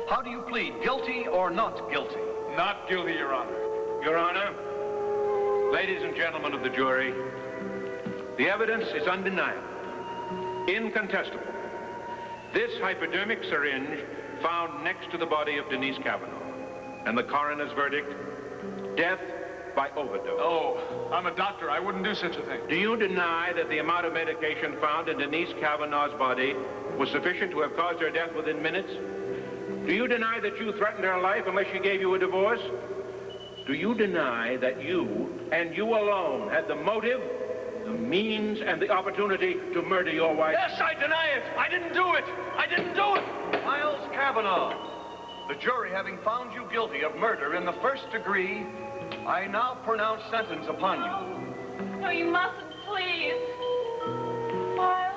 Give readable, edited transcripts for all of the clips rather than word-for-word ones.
How do you plead, guilty or not guilty? Not guilty, Your Honor. Your Honor, ladies and gentlemen of the jury, the evidence is undeniable, incontestable. This hypodermic syringe found next to the body of Denise Kavanaugh, and the coroner's verdict, death by overdose. Oh, I'm a doctor. I wouldn't do such a thing. Do you deny that the amount of medication found in Denise Kavanaugh's body was sufficient to have caused her death within minutes? Do you deny that you threatened her life unless she gave you a divorce? Do you deny that you, and you alone, had the motive, the means, and the opportunity to murder your wife? Yes, I deny it. I didn't do it. I didn't do it. Miles Kavanaugh, the jury having found you guilty of murder in the first degree, I now pronounce sentence upon you. No, you mustn't, please. Miles.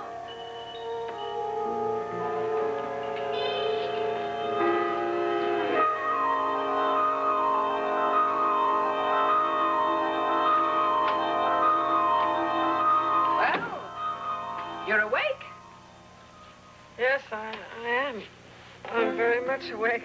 You're awake? Yes, I am. I'm very much awake.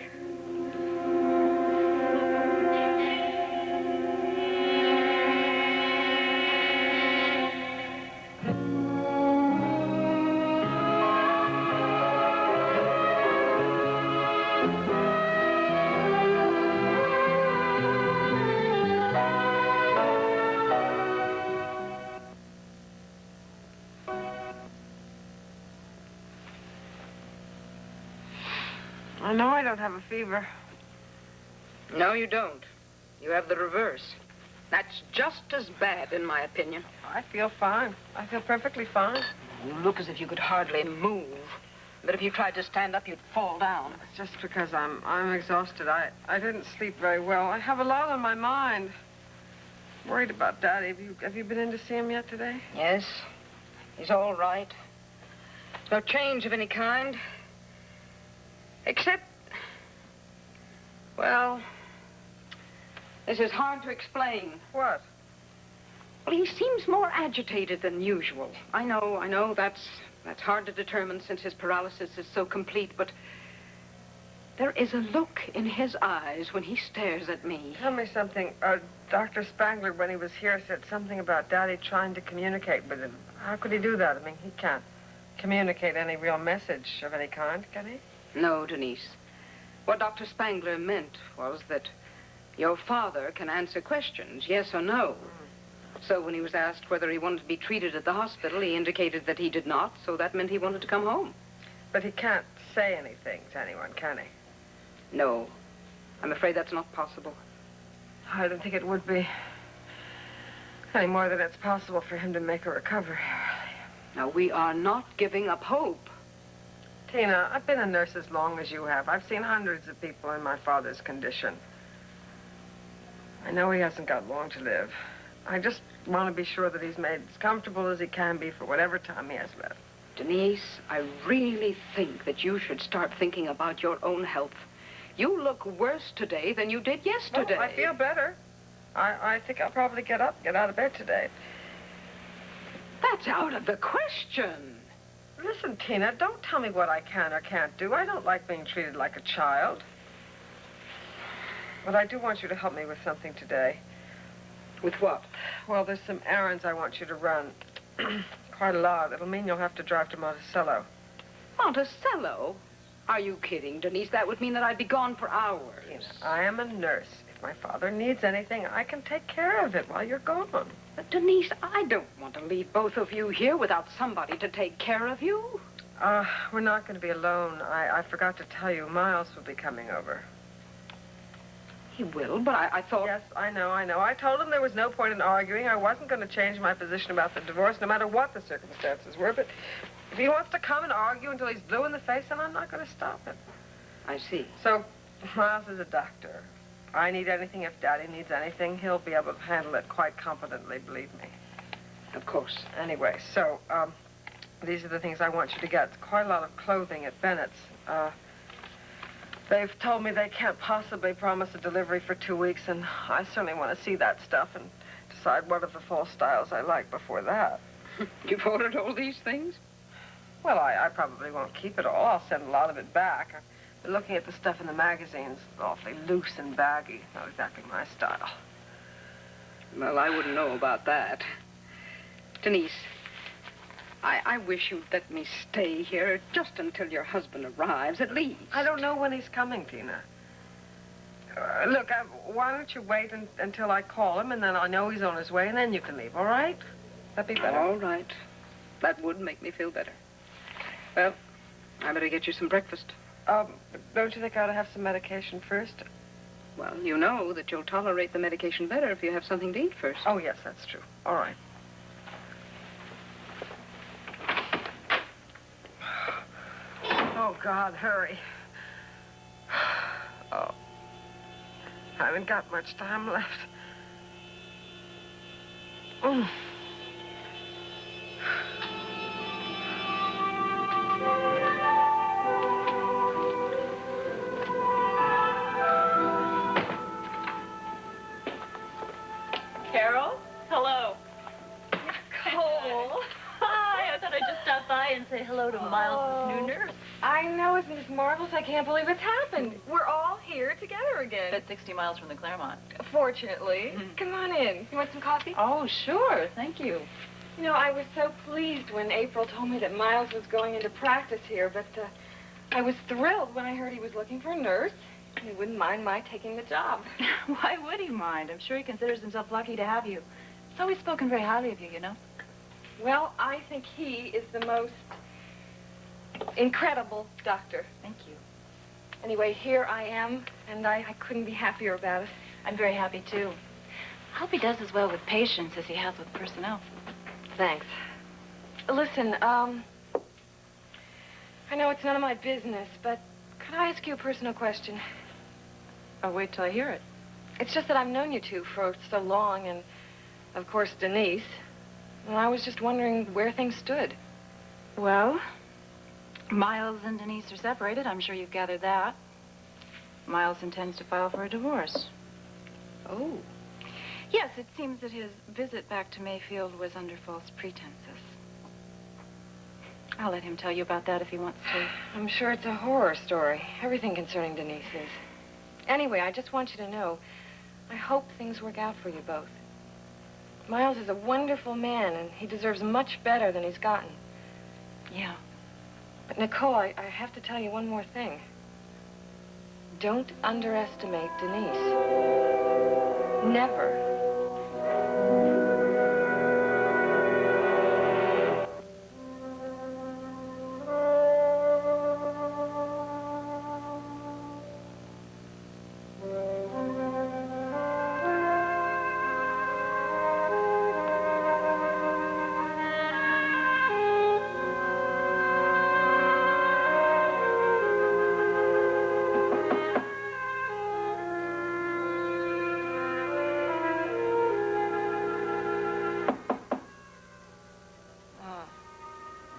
I know I don't have a fever. No, you don't. You have the reverse. That's just as bad, in my opinion. I feel fine. I feel perfectly fine. You look as if you could hardly move. But if you tried to stand up, you'd fall down. It's just because I'm exhausted. I didn't sleep very well. I have a lot on my mind. Worried about Daddy. Have you been in to see him yet today? Yes. He's all right. No change of any kind. Except, well, this is hard to explain. What? Well, he seems more agitated than usual. I know, that's hard to determine since his paralysis is so complete, but there is a look in his eyes when he stares at me. Tell me something. Dr. Spangler, when he was here, said something about Daddy trying to communicate with him. How could he do that? I mean, he can't communicate any real message of any kind, can he? No, Denise. What Dr. Spangler meant was that your father can answer questions, yes or no. So when he was asked whether he wanted to be treated at the hospital, he indicated that he did not, so that meant he wanted to come home. But he can't say anything to anyone, can he? No. I'm afraid that's not possible. I don't think it would be. Any more than it's possible for him to make a recovery. Now, we are not giving up hope. Tina, I've been a nurse as long as you have. I've seen hundreds of people in my father's condition. I know he hasn't got long to live. I just want to be sure that he's made as comfortable as he can be for whatever time he has left. Denise, I really think that you should start thinking about your own health. You look worse today than you did yesterday. Oh, I feel better. I think I'll probably get out of bed today. That's out of the question. Listen, Tina, don't tell me what I can or can't do. I don't like being treated like a child. But I do want you to help me with something today. With what? Well, there's some errands I want you to run. Quite a lot. It'll mean you'll have to drive to Monticello. Monticello? Are you kidding, Denise? That would mean that I'd be gone for hours. Tina, I am a nurse. If my father needs anything, I can take care of it while you're gone. But, Denise, I don't want to leave both of you here without somebody to take care of you. We're not going to be alone. I forgot to tell you, Miles will be coming over. He will, but I thought... Yes, I know. I told him there was no point in arguing. I wasn't going to change my position about the divorce, no matter what the circumstances were. But if he wants to come and argue until he's blue in the face, then I'm not going to stop him. I see. So, Miles is a doctor. If I need anything, if Daddy needs anything, he'll be able to handle it quite competently, believe me. Of course. Anyway, so, these are the things I want you to get. It's quite a lot of clothing at Bennett's. They've told me they can't possibly promise a delivery for 2 weeks, and I certainly want to see that stuff and decide what of the fall styles I like before that. You've ordered all these things? Well, I probably won't keep it all. I'll send a lot of it back. Looking at the stuff in the magazines, it's awfully loose and baggy. Not exactly my style. Well, I wouldn't know about that. Denise, I wish you'd let me stay here just until your husband arrives, at least. I don't know when he's coming, Tina. Look, why don't you wait until I call him, and then I know he's on his way, and then you can leave, all right? That'd be better. All right. That would make me feel better. Well, I better get you some breakfast. Don't you think I ought to have some medication first? Well, you know that you'll tolerate the medication better if you have something to eat first. Oh, yes, that's true. All right. Oh, God, hurry. Oh. I haven't got much time left. Mm. Carol? Hello. Nicole. Hi. I thought I'd just stop by and say hello to Miles' new nurse. I know, isn't this marvelous? I can't believe it's happened. We're all here together again. That's 60 miles from the Claremont. Fortunately. Come on in. You want some coffee? Oh, sure. Thank you. You know, I was so pleased when April told me that Miles was going into practice here, but I was thrilled when I heard he was looking for a nurse. He wouldn't mind my taking the job. Why would he mind? I'm sure he considers himself lucky to have you. He's always spoken very highly of you, you know. Well, I think he is the most incredible doctor. Thank you. Anyway, here I am, and I couldn't be happier about it. I'm very happy, too. I hope he does as well with patients as he has with personnel. Thanks. Listen, I know it's none of my business, but could I ask you a personal question? I'll wait till I hear it. It's just that I've known you two for so long, and, of course, Denise. And I was just wondering where things stood. Well, Miles and Denise are separated. I'm sure you've gathered that. Miles intends to file for a divorce. Oh. Yes, it seems that his visit back to Mayfield was under false pretenses. I'll let him tell you about that if he wants to. I'm sure it's a horror story. Everything concerning Denise is. Anyway, I just want you to know, I hope things work out for you both. Miles is a wonderful man, and he deserves much better than he's gotten. Yeah. But, Nicole, I have to tell you one more thing. Don't underestimate Denise. Never.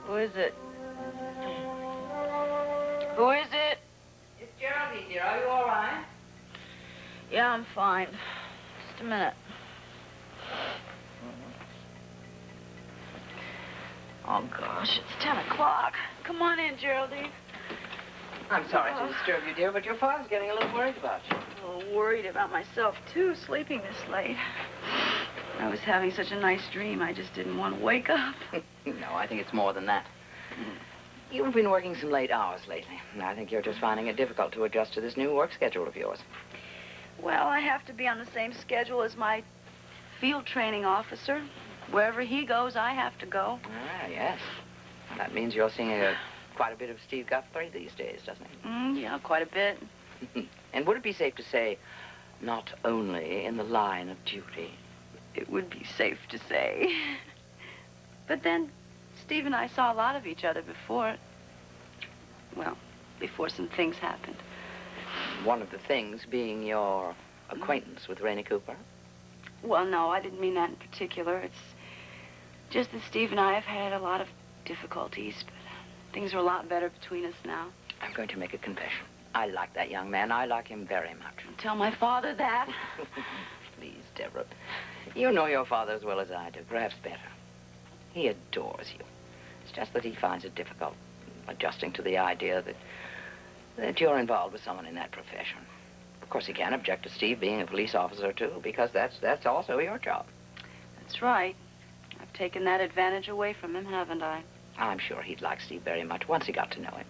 Who is it? Who is it? It's Geraldine, dear. Are you all right? Yeah, I'm fine. Just a minute. Oh, gosh, it's 10 o'clock. Come on in, Geraldine. I'm sorry to disturb you, dear, but your father's getting a little worried about you. A little worried about myself, too, sleeping this late. I was having such a nice dream, I just didn't want to wake up. No, I think it's more than that. You've been working some late hours lately. I think you're just finding it difficult to adjust to this new work schedule of yours. Well, I have to be on the same schedule as my field training officer. Wherever he goes, I have to go. Ah, yes. That means you're seeing quite a bit of Steve Guthrie these days, doesn't it? Yeah, quite a bit. And would it be safe to say, not only in the line of duty? It would be safe to say. But then, Steve and I saw a lot of each other before. Well, before some things happened. One of the things being your acquaintance with Rainey Cooper? Well, no, I didn't mean that in particular. It's just that Steve and I have had a lot of difficulties, but things are a lot better between us now. I'm going to make a confession. I like that young man. I like him very much. Don't tell my father that. Please, Deborah. You know your father as well as I do, perhaps better. He adores you. It's just that he finds it difficult adjusting to the idea that that you're involved with someone in that profession. Of course, he can't object to Steve being a police officer, too, because that's also your job. That's right. I've taken that advantage away from him, haven't I? I'm sure he'd like Steve very much once he got to know him.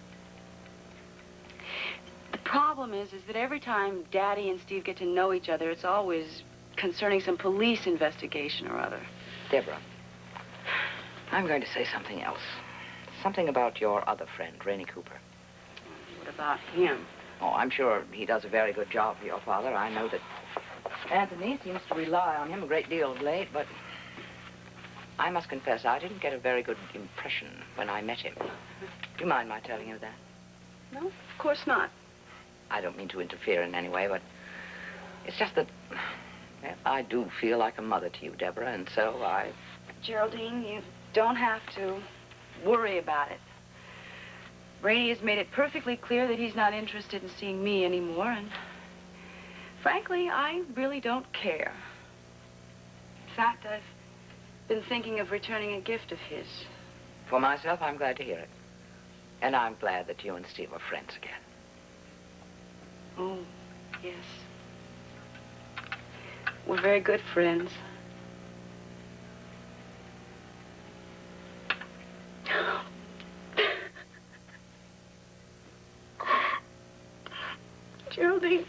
The problem is that every time Daddy and Steve get to know each other, it's always concerning some police investigation or other. Deborah, I'm going to say something else. Something about your other friend, Rainey Cooper. What about him? Oh, I'm sure he does a very good job for your father. I know that Anthony seems to rely on him a great deal of late, but I must confess I didn't get a very good impression when I met him. Do you mind my telling you that? No, of course not. I don't mean to interfere in any way, but it's just that, well, I do feel like a mother to you, Deborah, and so I... Geraldine, you don't have to worry about it. Rainey has made it perfectly clear that he's not interested in seeing me anymore, and frankly, I really don't care. In fact, I've been thinking of returning a gift of his. For myself, I'm glad to hear it. And I'm glad that you and Steve are friends again. Oh, yes. We're very good friends. Geraldine,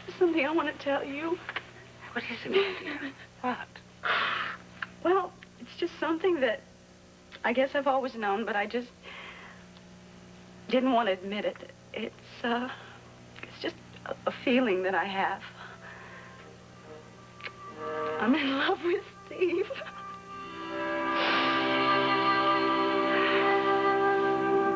there's something I want to tell you. What is it, my dear? What? Well, it's just something that I guess I've always known, but I just didn't want to admit it. It's just a feeling that I have. I'm in love with Steve.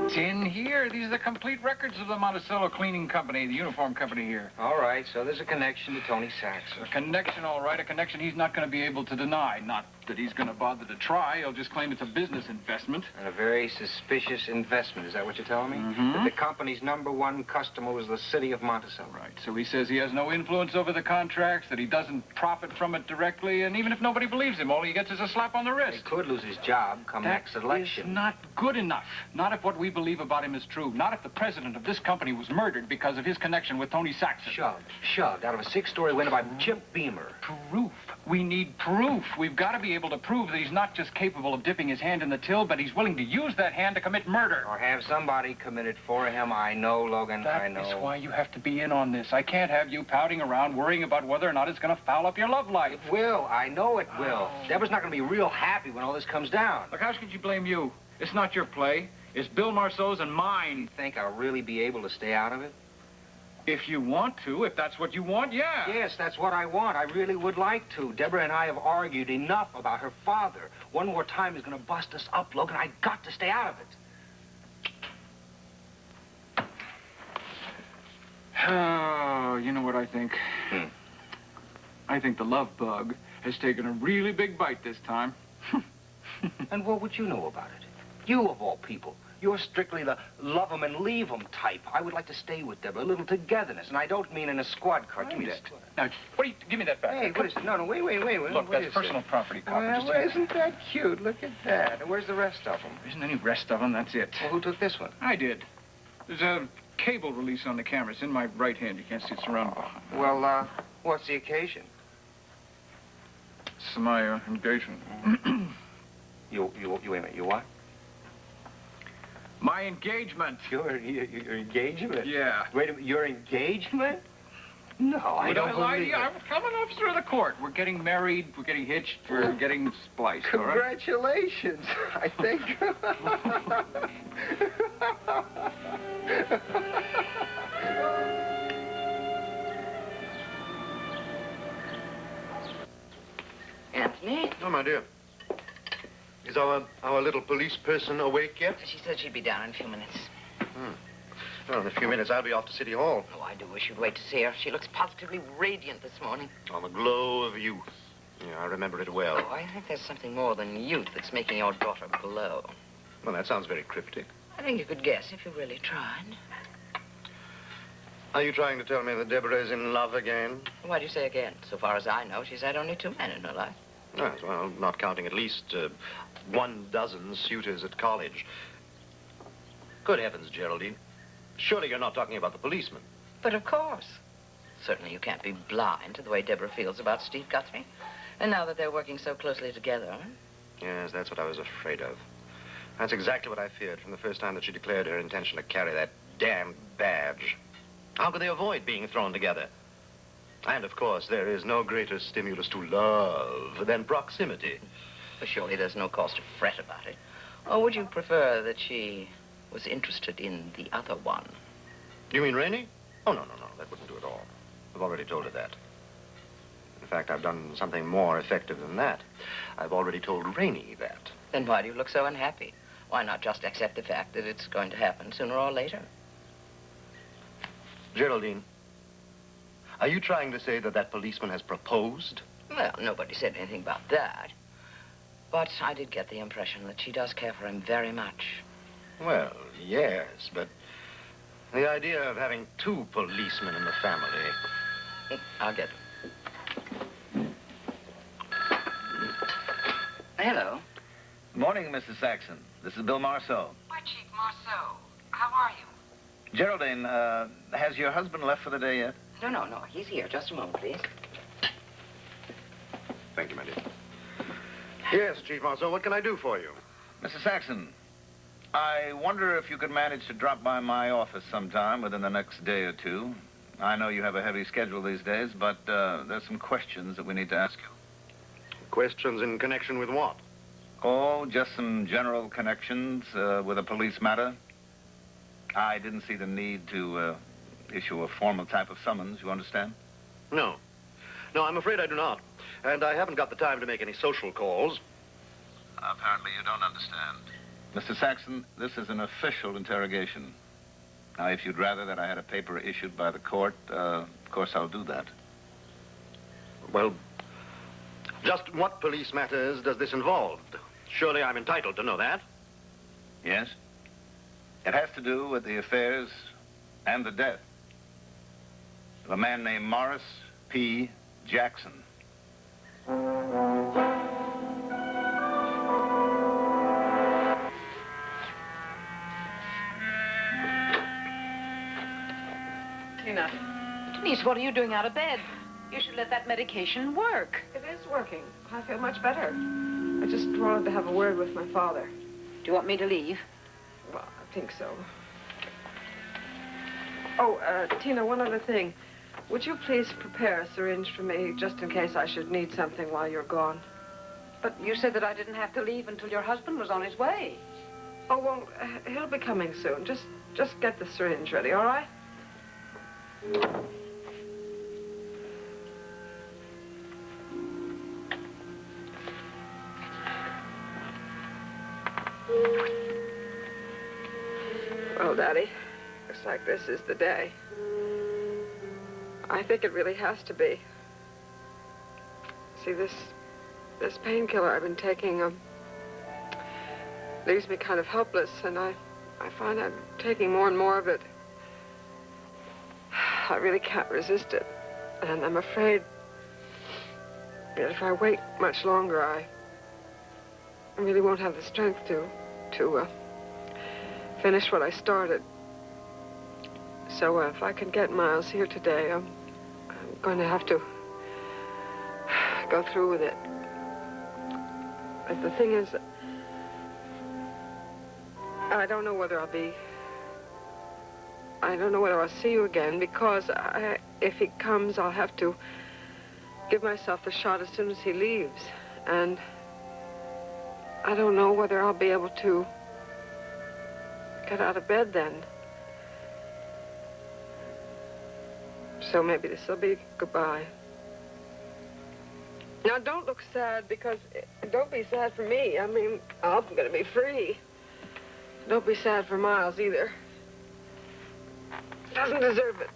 It's in here. These are the complete records of the Monticello Cleaning Company, the uniform company here. All right, so there's a connection to Tony Sachs. A connection, all right. A connection he's not going to be able to deny. Not that he's going to bother to try. He'll just claim it's a business investment. And a very suspicious investment. Is that what you're telling me? Mm-hmm. That the company's #1 customer was the city of Monticello. Right. So he says he has no influence over the contracts, that he doesn't profit from it directly, and even if nobody believes him, all he gets is a slap on the wrist. He could lose his job come next election. That is not good enough. Not if what we believe about him is true. Not if the president of this company was murdered because of his connection with Tony Sachs. Shoved out of a 6-story window by Chip Beamer. Proof. We need proof. We've got to be able to prove that he's not just capable of dipping his hand in the till, but he's willing to use that hand to commit murder. Or have somebody commit it for him. I know, Logan, I know. That is why you have to be in on this. I can't have you pouting around worrying about whether or not it's going to foul up your love life. It will. I know it will. Deborah's not going to be real happy when all this comes down. Look, how could you blame you? It's not your play. It's Bill Marceau's and mine. You think I'll really be able to stay out of it? If you want to, if that's what you want, yeah. Yes, that's what I want. I really would like to. Deborah and I have argued enough about her father. One more time is going to bust us up, Logan. I got to stay out of it. Oh, you know what I think? I think the love bug has taken a really big bite this time. And what would you know about it? You, of all people. You're strictly the love 'em and leave 'em type. I would like to stay with Deborah, a little togetherness, and I don't mean in a squad car. Give me that. Now, what do you... Give me that back. Hey, what is it? No, wait. Look, what that's is personal it? property, copper. Well, Just isn't that cute? Look at that. Where's the rest of them? There isn't any rest of them, that's it. Well, who took this one? I did. There's a cable release on the camera. It's in my right hand. You can't see it surrounded behind. Well, what's the occasion? It's my engagement. You wait a minute, you what? My engagement. Your engagement? Yeah. Wait a minute, your engagement? No, I don't believe it. I'm coming up through the court. We're getting married, we're getting hitched, we're getting spliced, all right? Congratulations, I think. Anthony? Oh, my dear. Is our little police person awake yet? She said she'd be down in a few minutes. Well, in a few minutes, I'll be off to City Hall. Oh, I do wish you'd wait to see her. She looks positively radiant this morning. On the glow of youth. Yeah, I remember it well. Oh, I think there's something more than youth that's making your daughter glow. Well, that sounds very cryptic. I think you could guess if you really tried. Are you trying to tell me that Deborah is in love again? Why do you say again? So far as I know, she's had only 2 men in her life. Yes, well, not counting at least 12 suitors at college. Good heavens, Geraldine. Surely you're not talking about the policeman. But of course. Certainly you can't be blind to the way Deborah feels about Steve Guthrie. And now that they're working so closely together. Yes, that's what I was afraid of. That's exactly what I feared from the first time that she declared her intention to carry that damned badge. How could they avoid being thrown together? And, of course, there is no greater stimulus to love than proximity. But surely there's no cause to fret about it. Or would you prefer that she was interested in the other one? You mean Rainey? Oh, no. That wouldn't do at all. I've already told her that. In fact, I've done something more effective than that. I've already told Rainey that. Then why do you look so unhappy? Why not just accept the fact that it's going to happen sooner or later? Geraldine, are you trying to say that that policeman has proposed? Well, nobody said anything about that. But I did get the impression that she does care for him very much. Well, yes, but the idea of having two policemen in the family... I'll get them. Hello. Morning, Mrs. Saxon. This is Bill Marceau. Why, Chief Marceau, how are you? Geraldine, has your husband left for the day yet? No. He's here. Just a moment, please. Thank you, my dear. Yes, Chief Marceau, what can I do for you? Mrs. Saxon, I wonder if you could manage to drop by my office sometime within the next day or two. I know you have a heavy schedule these days, but there's some questions that we need to ask you. Questions in connection with what? Oh, just some general connections with a police matter. I didn't see the need to issue a formal type of summons, you understand? No. No, I'm afraid I do not. And I haven't got the time to make any social calls. Apparently you don't understand. Mr. Saxon, this is an official interrogation. Now, if you'd rather that I had a paper issued by the court, of course I'll do that. Well, just what police matters does this involve? Surely I'm entitled to know that. Yes? It has to do with the affairs and the death of a man named Morris P. Jackson. Tina. Denise, what are you doing out of bed? You should let that medication work. It is working. I feel much better. I just wanted to have a word with my father. Do you want me to leave? Well, I think so. Oh, Tina, one other thing. Would you please prepare a syringe for me, just in case I should need something while you're gone? But you said that I didn't have to leave until your husband was on his way. Oh, well, he'll be coming soon. Just get the syringe ready, all right? Well, Daddy, looks like this is the day. I think it really has to be. See, this painkiller I've been taking leaves me kind of helpless, and I find I'm taking more and more of it. I really can't resist it, and I'm afraid that if I wait much longer, I really won't have the strength to finish what I started. So if I can get Miles here today, I'm going to have to go through with it. But the thing is, I don't know whether I'll see you again, because if he comes, I'll have to give myself the shot as soon as he leaves. And I don't know whether I'll be able to get out of bed then. So maybe this will be goodbye. Now, don't look sad, because don't be sad for me. I mean, I'm going to be free. Don't be sad for Miles either. Doesn't deserve it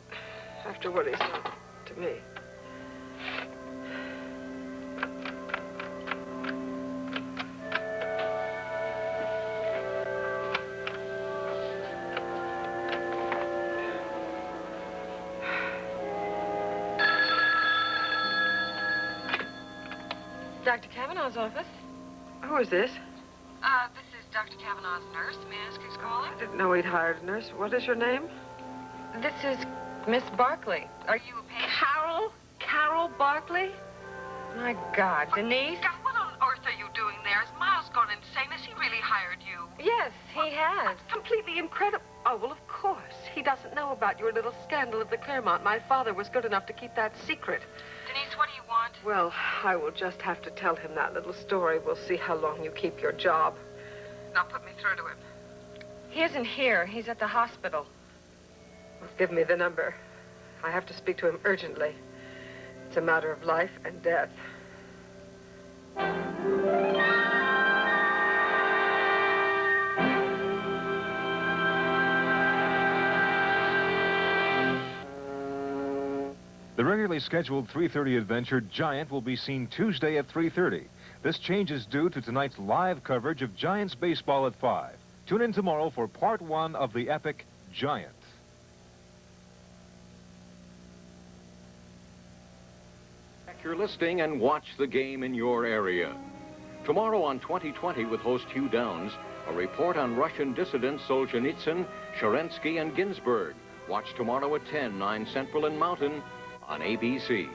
after what he's done to me. Dr. Kavanaugh's office. Who is this? This is Dr. Kavanaugh's nurse. May I ask who's calling? I didn't know he'd hired a nurse. What is your name? This is Miss Barkley. Are you a patient? Carol Barkley? My God, Denise? God, what on earth are you doing there? Has Miles gone insane? Has he really hired you? Yes, he has. That's completely incredible. Oh, well, of course. He doesn't know about your little scandal at the Claremont. My father was good enough to keep that secret. Denise, what do you want? Well, I will just have to tell him that little story. We'll see how long you keep your job. Now put me through to him. He isn't here. He's at the hospital. Well, give me the number. I have to speak to him urgently. It's a matter of life and death. The regularly scheduled 3:30 adventure Giant will be seen Tuesday at 3:30. This change is due to tonight's live coverage of Giants baseball at 5. Tune in tomorrow for part 1 of the epic Giant. Check your listing and watch the game in your area. Tomorrow on 2020 with host Hugh Downs, a report on Russian dissidents Solzhenitsyn, Kerensky, and Ginsburg. Watch tomorrow at 10, 9 Central and Mountain on ABC.